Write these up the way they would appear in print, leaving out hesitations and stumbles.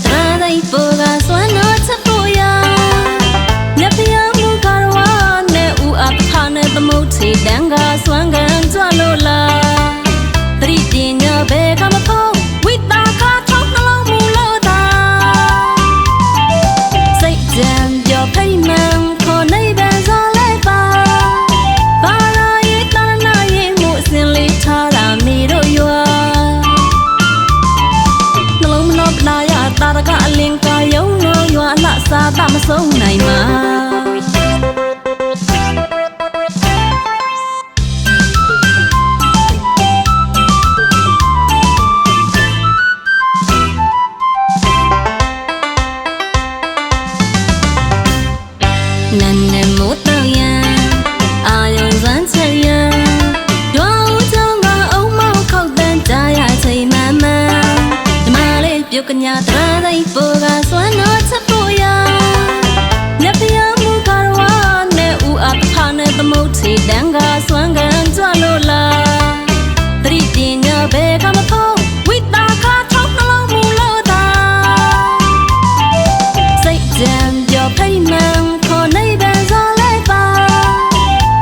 တရာတိုင်းပေါ်ကစွမ်းတော်ချက်ဖို့ရမြတ်ဖျားမှုကာရဝနဲ့ဦးအဖာနဲ့သမုတ်ချေတန်ကစွမ်းကံကြွလို့လားတတိပညာဘယ်ကမဖို့ဝိတာခါထောက်နှလုံးမူလို့သာစိတ်ကြံပြောဖိမှန်ခေါ်နေပန်စောလဲပါဘာရာရဲ့တဏ္ဍာရဲ့မှုအစဉ်လေးထားတာမိတို့ရွာနှလုံးမနှောပနာရတာရကအလင်ကယုံလို့ရွာလှစားတာမဆုံးနိုင်မှာနန်းနဲ့မိုးတောင်ရန်အာယုံစမ်းချက်ရန်ဒွာဦးချောင်းကအုံမောက်ခောက်တန်းကြားရချိန်မှန်မှန်ဒီမလေးပြုတ်ကညာတရာတိုင်းပေါ်ကစွမ်းတော်ချက်ဖို့ရမြတ်ဖျားမှုကာရဝနဲ့ဦးအဖာနဲ့သမုတ်ချေတန်ကစွမ်းကံကြွလို့လားတတိပညာဘယ်ကမဖို့ဝိတာခါထောက်နှလုံးမူလို့သာစိတ်ကြံပြောဖိမှန်ခေါ်နေပန်စောလဲပါ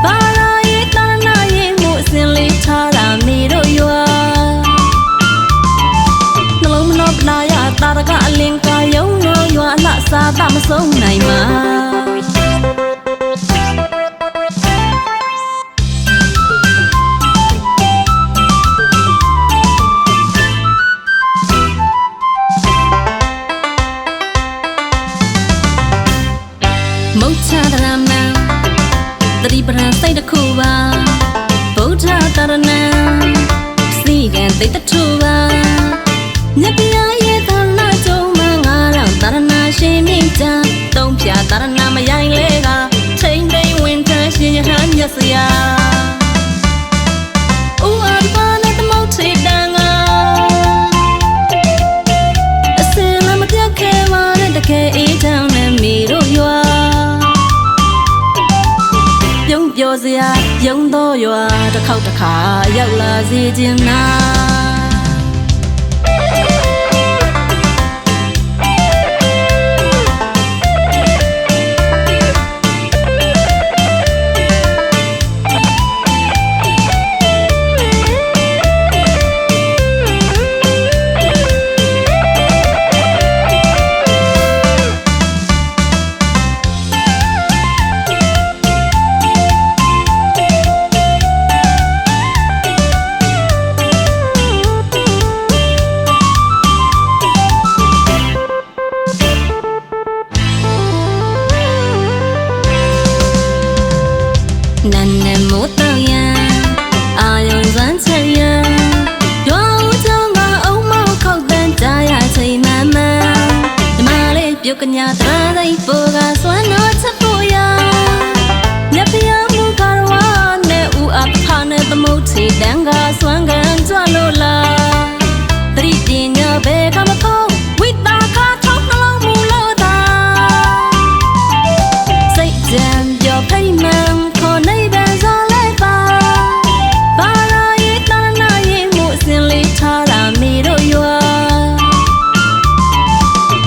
ဘာရာရဲ့တဏ္ဍာရဲ့မှုအစဉ်လေးထားတာမိတို့ရွာနှလုံးမနှောပနာရတာရကအလင်ကယုံလို့ရွာလှစားတာမဆုံးနိုင်မှာမုတ်ချတရမန်တတိပရံစိတ်တစ်ခုပါဗုဒ္ဓတရဏံစီကံသိတ္တထူပါမြတ်ဗျာရဲ့သနာကြုံမှာငါတော့တရဏရှင်မြင့်ချသုံးဖြာတရဏမရိုင်းလဲကချိန်သိမ်းဝင်ထရှင်ရဟန်းမြတ်စရာဥအာပါနဲ့သမုတ်ထေတန်ကအစင်လည်းမပြတ်ခဲပါနဲ့တကယ်အေးချမ်းနဲ့မိတို့ရွာပြုံးပြောစရာယုံတော်ရွာတစ်ခေါက်တစ်ခါရောက်လာစေခြင်းနာနန်းနဲ့မိုးတောင်ရန်အာယုံစမ်းချက်ရန်ဒွာဦးချောင်းကအုံမောက်ခောက်တန်းကြားရချိန်မှန်မှန်ဒီမလေးပြုတ်ကညာတရာတိုင်းပေါ်ကစွမ်းတော်ချက်ဖို့ရမြတ်ဖျားမှုကာရဝနဲ့ဦးအဖာနဲ့သမုတ်ချေတန်ကစွမ်းကံကြွလို့လားတတိပညာဘယ်ကမဖို့ဝိတာခါထောက်နှလုံးမူလို့သာစိတ်ကြံပြောဖိမှန်နေပန်စောလဲပါဘာရာရဲ့တဏ္ဍာရဲ့မှုအစဉ်လေးထားတာမိတို့ရွာ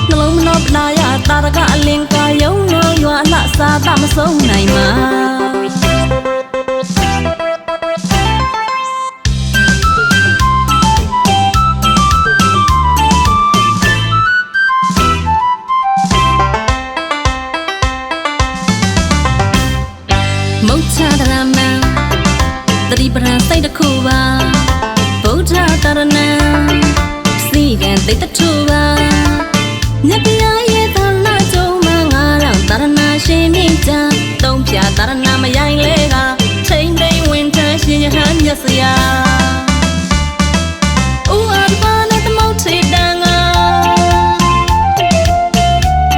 နှလုံးမနှောပနာရတာရကအလင်ကယုံလို့ရွာလှစားတာမဆုံးနိုင်မှာမုတ်ချတရမန်တတိပရံစိတ်တစ်ခုပါဗုဒ္ဓတရဏံစီကံသိတ္တထူပါမြတ်ဗျာရဲ့သနာကြုံမှာငါတော့တရဏရှင်မြင့်ချသုံးဖြာတရဏမရိုင်းလဲကချိန်သိမ်းဝင်ထရှင်ရဟန်းမြတ်စရာဥအာပါနဲ့သမုတ်ထေတန်က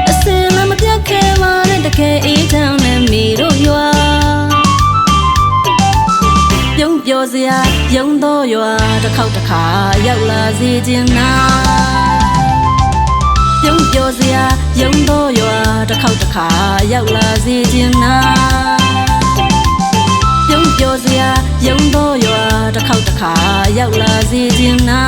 အစင်လည်းမပြတ်ခဲပါနဲ့တကယ်အေးချမ်းနဲ့မိတို့ရွာပြောစရာယုံတော်ရွာတစ်ခေါက်တစ်ခါရောက်လာစေခြင်းနာပြုံးပြောစရာယုံတော်ရွာတစ်ခေါက်တစ်ခါရောက်လာစေခြင်းနာပြုံးပြောစရာယုံတော်ရွာတစ်ခေါက်တစ်ခါရောက်လာစေခြင်းနာ